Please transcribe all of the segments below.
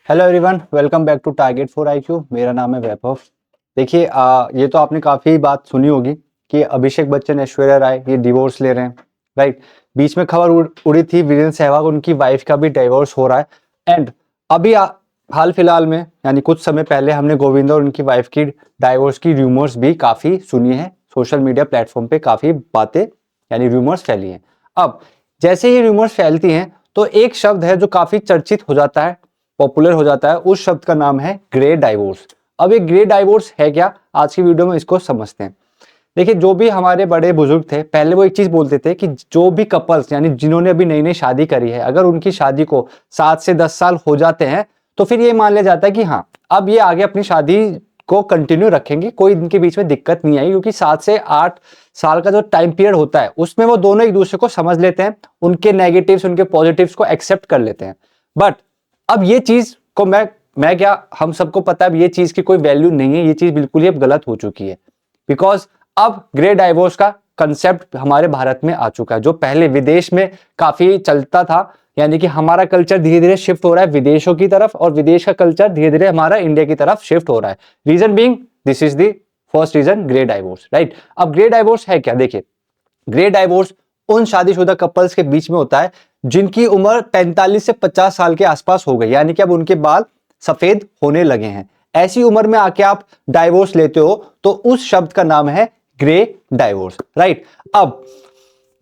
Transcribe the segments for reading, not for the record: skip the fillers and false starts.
Hello everyone, welcome back to Target for IQ. मेरा नाम है वैभव। देखिए, ये तो आपने काफ़ी बात सुनी होगी कि अभिषेक बच्चन, ऐश्वर्या राय ये डिवोर्स ले रहे हैं, राइट। बीच में खबर उड़ी थी वीरेंद्र सहवाग, उनकी वाइफ का भी डिवोर्स हो रहा है। एंड अभी हाल फिलहाल में यानी कुछ समय पहले हमने गोविंदा और उनकी वाइफ की डाइवोर्स की रूमर्स भी काफ़ी सुनी है। सोशल मीडिया प्लेटफॉर्म पे काफ़ी बातें यानी रूमर्स फैली हैं। अब जैसे ये रूमर्स फैलती हैं तो एक शब्द है जो काफ़ी चर्चित हो जाता है, पॉपुलर हो जाता है। उस शब्द का नाम है ग्रे डाइवोर्स। अब ये ग्रे डाइवोर्स है क्या, आज की वीडियो में इसको समझते हैं। देखिए, जो भी हमारे बड़े बुजुर्ग थे पहले वो एक चीज बोलते थे कि जो भी कपल्स यानी जिन्होंने अभी नई नई शादी करी है, अगर उनकी शादी को 7 से 10 साल हो जाते हैं तो फिर ये मान लिया जाता है कि हाँ, अब ये आगे अपनी शादी को कंटिन्यू रखेंगे, कोई इनके बीच में दिक्कत नहीं आई, क्योंकि 7 से 8 साल का जो टाइम पीरियड होता है उसमें वो दोनों एक दूसरे को समझ लेते हैं, उनके नेगेटिव्स उनके पॉजिटिव्स को एक्सेप्ट कर लेते हैं। बट अब ये चीज को मैं क्या, हम सबको पता है ये चीज की कोई वैल्यू नहीं है, ये चीज बिल्कुल ही अब गलत हो चुकी है। बिकॉज अब ग्रे डाइवोर्स का कंसेप्ट हमारे भारत में आ चुका है, जो पहले विदेश में काफी चलता था। यानी कि हमारा कल्चर धीरे धीरे शिफ्ट हो रहा है विदेशों की तरफ, और विदेश का कल्चर धीरे धीरे हमारा इंडिया की तरफ शिफ्ट हो रहा है। Reason being, this is the first reason, grey divorce, right. अब ग्रे डाइवोर्स है क्या? देखिए, ग्रे डाइवोर्स उन शादीशुदा कपल्स के बीच में होता है जिनकी उम्र 45 से 50 साल के आसपास हो गई, यानी कि अब उनके बाल सफेद होने लगे हैं। ऐसी उम्र में आके आप डाइवोर्स लेते हो तो उस शब्द का नाम है ग्रे डाइवोर्स, राइट। अब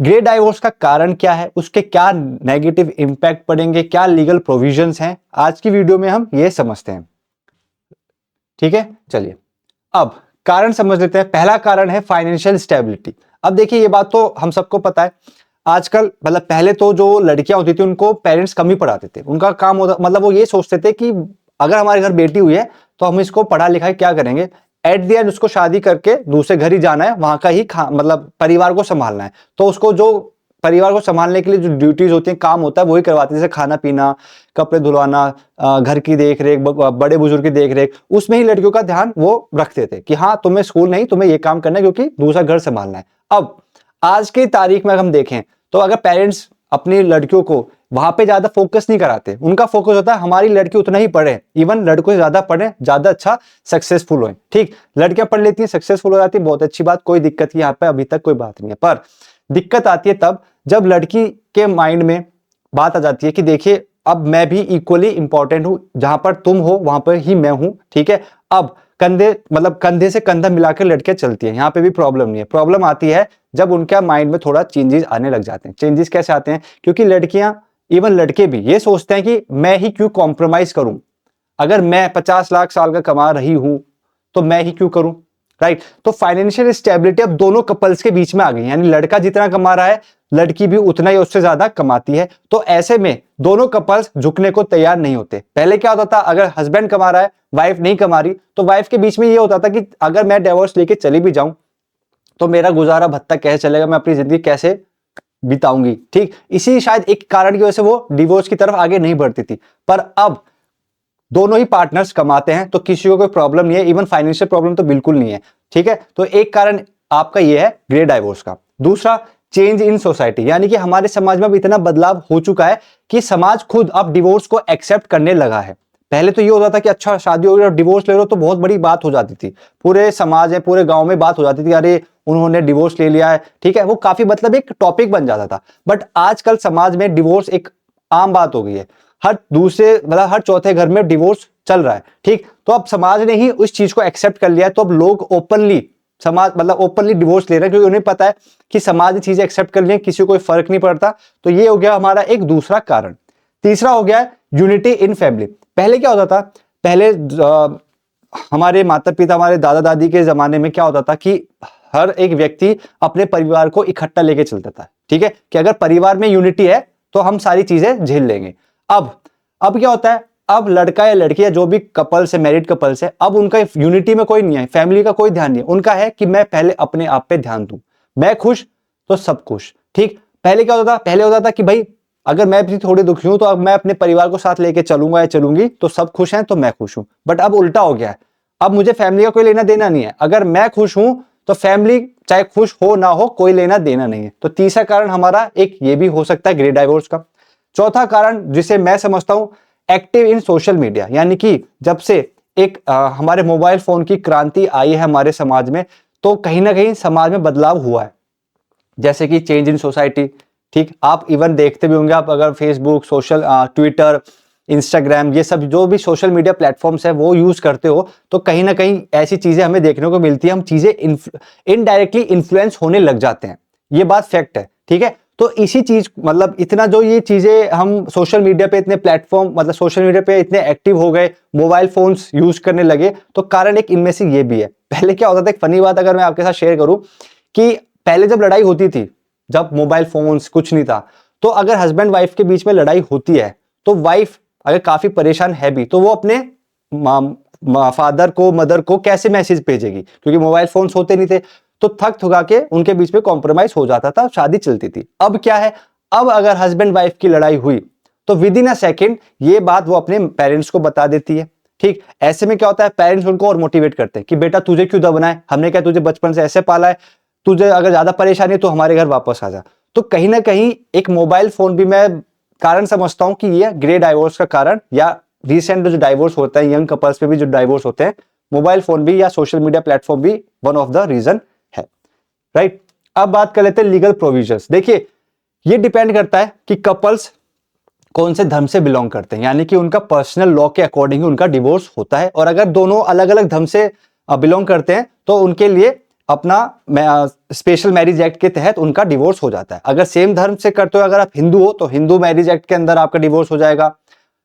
ग्रे डाइवोर्स का कारण क्या है, उसके क्या नेगेटिव इंपैक्ट पड़ेंगे, क्या लीगल प्रोविजंस हैं, आज की वीडियो में हम ये समझते हैं। ठीक है, चलिए अब कारण समझ लेते हैं। पहला कारण है फाइनेंशियल स्टेबिलिटी। अब देखिए, ये बात तो हम सबको पता है, आजकल मतलब पहले तो जो लड़कियां होती थी उनको पेरेंट्स कम ही पढ़ाते थे। उनका काम होता, मतलब वो ये सोचते थे कि अगर हमारे घर बेटी हुई है तो हम इसको पढ़ा लिखा क्या करेंगे, एट द एंड उसको शादी करके दूसरे घर ही जाना है, वहां का ही मतलब परिवार को संभालना है। तो उसको जो परिवार को संभालने के लिए जो ड्यूटीज होती हैं, काम होता है, वही करवाते हैं, जैसे खाना पीना, कपड़े धुलवाना, घर की देख रेख, बड़े बुजुर्ग की देख रेख, उसमें ही लड़कियों का ध्यान वो रखते थे कि हाँ तुम्हें स्कूल नहीं, तुम्हें ये काम करना है क्योंकि दूसरा घर संभालना है। अब आज की तारीख में हम देखें तो अगर पेरेंट्स अपनी लड़कियों को वहां पे ज्यादा फोकस नहीं कराते, उनका फोकस होता है हमारी लड़की उतना ही पढ़े, इवन लड़कों से ज्यादा पढ़े, ज्यादा अच्छा सक्सेसफुल हो। ठीक, लड़कियां पढ़ लेती हैं, सक्सेसफुल हो जाती है, बहुत अच्छी बात, कोई दिक्कत यहाँ पे अभी तक कोई बात नहीं है। पर दिक्कत आती है तब जब लड़की के माइंड में बात आ जाती है कि देखिए अब मैं भी इक्वली इंपॉर्टेंट हूं, जहां पर तुम हो वहां पर ही मैं हूं। ठीक है, अब कंधे मतलब कंधे से कंधा मिलाकर लड़कियां चलती हैं, यहां पे भी प्रॉब्लम नहीं है। प्रॉब्लम आती है जब उनके माइंड में थोड़ा चेंजेस आने लग जाते हैं। चेंजेस कैसे आते हैं? क्योंकि लड़कियां, इवन लड़के भी ये सोचते हैं कि मैं ही क्यों कॉम्प्रोमाइज करूं, अगर मैं 50 लाख साल का कमा रही हूं तो मैं ही क्यों करूं, राइट। तो फाइनेंशियल स्टेबिलिटी अब दोनों कपल्स के बीच में आ गई, यानी लड़का जितना कमा रहा है लड़की भी उतना ही उससे ज्यादा कमाती है। तो ऐसे में दोनों कपल्स झुकने को तैयार नहीं होते। पहले क्या होता था, अगर हस्बैंड कमा रहा है वाइफ नहीं कमा रही, तो वाइफ के बीच में ये होता था कि अगर मैं डिवोर्स लेके चली भी जाऊं तो मेरा गुजारा भत्ता कैसे चलेगा, मैं अपनी जिंदगी कैसे बिताऊंगी। ठीक, इसी शायद एक कारण की वजह से वो डिवोर्स की तरफ आगे नहीं बढ़ती थी। पर अब दोनों ही पार्टनर्स कमाते हैं तो किसी को कोई प्रॉब्लम नहीं है, इवन फाइनेंशियल प्रॉब्लम तो बिल्कुल नहीं है। ठीक है, तो एक कारण आपका ये है ग्रे डाइवोर्स का। दूसरा, चेंज इन सोसाइटी, यानी कि हमारे समाज में अब इतना बदलाव हो चुका है कि समाज खुद अब डिवोर्स को एक्सेप्ट करने लगा है। पहले तो ये होता था कि अच्छा शादी हो गई और डिवोर्स ले लो तो बहुत बड़ी बात हो जाती थी, पूरे समाज में पूरे गांव में बात हो जाती थी, अरे उन्होंने डिवोर्स ले लिया है। ठीक है, वो काफी मतलब एक टॉपिक बन जाता था। बट आजकल समाज में डिवोर्स एक आम बात हो गई है, हर दूसरे मतलब हर चौथे घर में डिवोर्स चल रहा है। ठीक, तो अब समाज ने ही उस चीज को एक्सेप्ट कर लिया है, तो अब लोग ओपनली समाज मतलब ओपनली डिवोर्स ले रहे हैं, क्योंकि उन्हें पता है कि समाज ने चीजें एक्सेप्ट कर ली है, किसी को कोई फर्क नहीं पड़ता। तो ये हो गया हमारा एक दूसरा कारण। तीसरा हो गया यूनिटी इन फैमिली। पहले क्या होता था, पहले हमारे माता पिता, हमारे दादा दादी के जमाने में क्या होता था कि हर एक व्यक्ति अपने परिवार को इकट्ठा लेके चलता था। ठीक है, कि अगर परिवार में यूनिटी है तो हम सारी चीजें झेल लेंगे। अब क्या होता है, अब लड़का या लड़की या जो भी कपल्स है, मैरिड कपल्स है, अब उनका यूनिटी में कोई नहीं है, फैमिली का कोई ध्यान नहीं है। उनका है कि मैं पहले अपने आप पे ध्यान दूं, मैं खुश तो सब खुश। ठीक, पहले क्या होता था, पहले होता था कि भाई अगर मैं भी थोड़ी दुखी हूं तो अब मैं अपने परिवार को साथ लेके चलूंगा या चलूंगी तो सब खुश हैं तो मैं खुश हूं। बट अब उल्टा हो गया है, अब मुझे फैमिली का कोई लेना देना नहीं है, अगर मैं खुश हूं तो फैमिली चाहे खुश हो ना हो कोई लेना देना नहीं है। तो तीसरा कारण हमारा एक ये भी हो सकता है ग्रे डाइवोर्स का। चौथा कारण जिसे मैं समझता हूं एक्टिव इन सोशल मीडिया, यानी कि जब से एक हमारे मोबाइल फोन की क्रांति आई है हमारे समाज में, तो कहीं ना कहीं समाज में बदलाव हुआ है, जैसे कि चेंज इन सोसाइटी। ठीक, आप इवन देखते भी होंगे, आप अगर फेसबुक, सोशल ट्विटर, इंस्टाग्राम, ये सब जो भी सोशल मीडिया प्लेटफॉर्म्स है वो यूज करते हो, तो कहीं ना कहीं ऐसी चीजें हमें देखने को मिलती है, हम चीजें इनडायरेक्टली इन्फ्लुएंस होने लग जाते हैं, ये बात फैक्ट है। ठीक है, तो इसी चीज मतलब इतना जो ये चीजें हम सोशल मीडिया पे इतने प्लेटफॉर्म मतलब सोशल मीडिया पे इतने एक्टिव हो गए, मोबाइल फोन्स यूज करने लगे, तो कारण एक इनमें से ये भी है। पहले क्या होता था, एक फनी बात अगर मैं आपके साथ शेयर करूं, कि पहले जब लड़ाई होती थी, जब मोबाइल फोन्स कुछ नहीं था, तो अगर हस्बैंड वाइफ के बीच में लड़ाई होती है, तो वाइफ अगर काफी परेशान है भी, तो वो अपने फादर को, मदर को कैसे मैसेज भेजेगी, क्योंकि मोबाइल फोन्स होते नहीं थे, तो थक थका के उनके बीच में कॉम्प्रोमाइज हो जाता था, शादी चलती थी। अब क्या है, अब अगर हस्बैंड वाइफ की लड़ाई हुई, तो विद इन अ सेकेंड ये बात वो अपने पेरेंट्स को बता देती है। ठीक, ऐसे में क्या होता है, पेरेंट्स उनको और मोटिवेट करते हैं कि बेटा तुझे क्यों दबना है, हमने क्या तुझे बचपन से ऐसे पाला है, तुझे अगर ज्यादा परेशानी है तो हमारे घर वापस आ जा। तो कहीं ना कहीं एक मोबाइल फोन भी मैं कारण समझता हूं कि ये ग्रे डाइवोर्स का कारण, या रिसेंट जो डाइवोर्स होता है, यंग कपल्स पे भी जो डाइवोर्स होते हैं, मोबाइल फोन भी या सोशल मीडिया प्लेटफॉर्म भी वन ऑफ द रीजन है। राइट, अब बात कर लेते हैं लीगल प्रोविजंस। देखिए, ये डिपेंड करता है कि कपल्स कौन से धर्म से बिलोंग करते हैं, यानी कि उनका पर्सनल लॉ के अकॉर्डिंग उनका डिवोर्स होता है, और अगर दोनों अलग अलग धर्म से बिलोंग करते हैं, तो उनके लिए अपना स्पेशल मैरिज एक्ट के तहत उनका डिवोर्स हो जाता है। अगर सेम धर्म से करते हो, अगर आप हिंदू हो, तो हिंदू मैरिज एक्ट के अंदर आपका डिवोर्स हो जाएगा।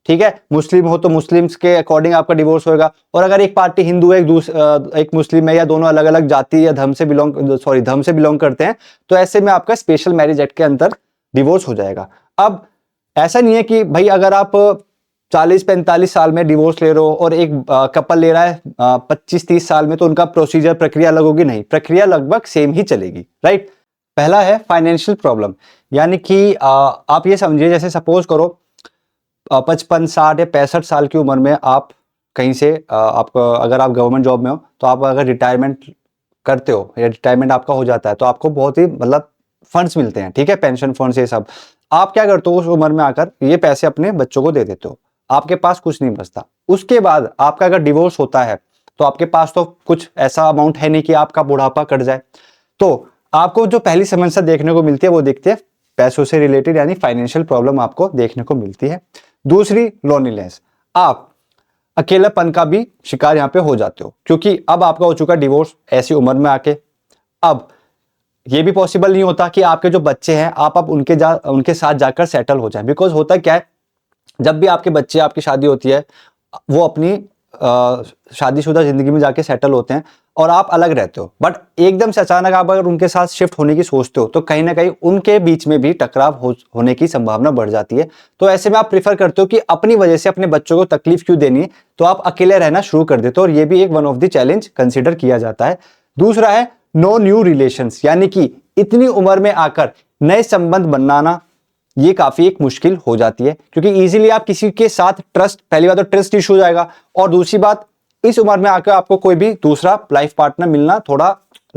ठीक है, मुस्लिम हो तो मुस्लिम्स के अकॉर्डिंग आपका डिवोर्स होगा, और अगर एक पार्टी हिंदू है, एक मुस्लिम है, या दोनों अलग अलग जाति या धर्म से बिलोंग करते हैं, तो ऐसे में आपका स्पेशल मैरिज एक्ट के अंदर डिवोर्स हो जाएगा। अब ऐसा नहीं है कि भाई अगर आप 40-45 साल में डिवोर्स ले रहे हो और एक कपल ले रहा है 25-30 साल में, तो उनका प्रोसीजर प्रक्रिया अलग होगी, नहीं, प्रक्रिया लगभग सेम ही चलेगी। राइट, पहला है फाइनेंशियल प्रॉब्लम, यानी कि आप ये समझिए, जैसे सपोज करो 55, 60 या 65 साल की उम्र में आप कहीं से आपको, अगर आप गवर्नमेंट जॉब में हो, तो आप अगर रिटायरमेंट करते हो या रिटायरमेंट आपका हो जाता है, तो आपको बहुत ही मतलब फंड्स मिलते हैं। ठीक है, पेंशन फंड्स, ये सब आप क्या करते हो, उस उम्र में आकर ये पैसे अपने बच्चों को दे देते हो, आपके पास कुछ नहीं बचता। उसके बाद आपका अगर डिवोर्स होता है, तो आपके पास तो कुछ ऐसा अमाउंट है नहीं कि आपका बुढ़ापा कट जाए, तो आपको जो पहली समस्या देखने को मिलती है वो दिखती है पैसों से रिलेटेड, यानी फाइनेंशियल प्रॉब्लम आपको देखने को मिलती है। दूसरी, लोनलीनेस, आप अकेलापन का भी शिकार यहाँ पे हो जाते हो, क्योंकि अब आपका हो चुका डिवोर्स ऐसी उम्र में आके। अब ये भी पॉसिबल नहीं होता कि आपके जो बच्चे हैं आप अब उनके साथ जाकर सेटल हो जाएं, बिकॉज होता क्या है, जब भी आपके बच्चे, आपकी शादी होती है, वो अपनी शादीशुदा जिंदगी में जाके सेटल होते हैं और आप अलग रहते हो, बट एकदम से अचानक आप अगर उनके साथ शिफ्ट होने की सोचते हो, तो कहीं ना कहीं उनके बीच में भी टकराव होने की संभावना बढ़ जाती है। तो ऐसे में आप प्रिफर करते हो कि अपनी वजह से अपने बच्चों को तकलीफ क्यों देनी है, तो आप अकेले रहना शुरू कर देते हो, और ये भी एक one of the challenge consider किया जाता है। दूसरा है नो न्यू रिलेशंस, यानी कि इतनी उम्र में आकर नए संबंध बनाना ये काफी एक मुश्किल हो जाती है, क्योंकि इजीली आप किसी के साथ ट्रस्ट, पहली बात तो ट्रस्ट इशू हो जाएगा, और दूसरी बात इस उम्र में आकर आपको कोई भी दूसरा लाइफ पार्टनर मिलना थोड़ा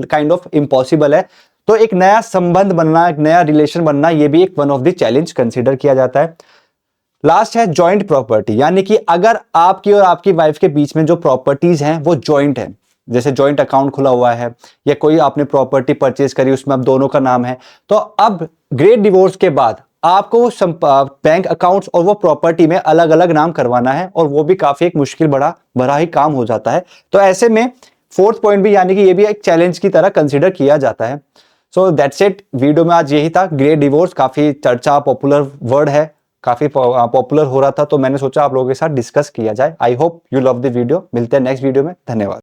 काइंड ऑफ इम्पॉसिबल है। तो एक नया संबंध बनना, एक नया रिलेशन बनना, ये भी एक one of the challenge consider किया जाता है। लास्ट है जॉइंट प्रॉपर्टी, यानी कि अगर आपकी और आपकी वाइफ के बीच में जो प्रॉपर्टीज हैं वो जॉइंट है, जैसे जॉइंट अकाउंट खुला हुआ है या कोई आपने प्रॉपर्टी परचेज करी उसमें अब दोनों का नाम है, तो अब ग्रेट डिवोर्स के बाद आपको बैंक अकाउंट्स और वो प्रॉपर्टी में अलग अलग नाम करवाना है, और वो भी काफी एक मुश्किल बड़ा ही काम हो जाता है। तो ऐसे में फोर्थ पॉइंट भी, यानी कि ये भी एक चैलेंज की तरह कंसीडर किया जाता है। सो दैट्स इट, वीडियो में आज यही था। ग्रेट डिवोर्स काफी चर्चा, पॉपुलर वर्ड है, काफी पॉपुलर हो रहा था, तो मैंने सोचा आप लोगों के साथ डिस्कस किया जाए। I hope you love the video. मिलते हैं नेक्स्ट वीडियो में, धन्यवाद।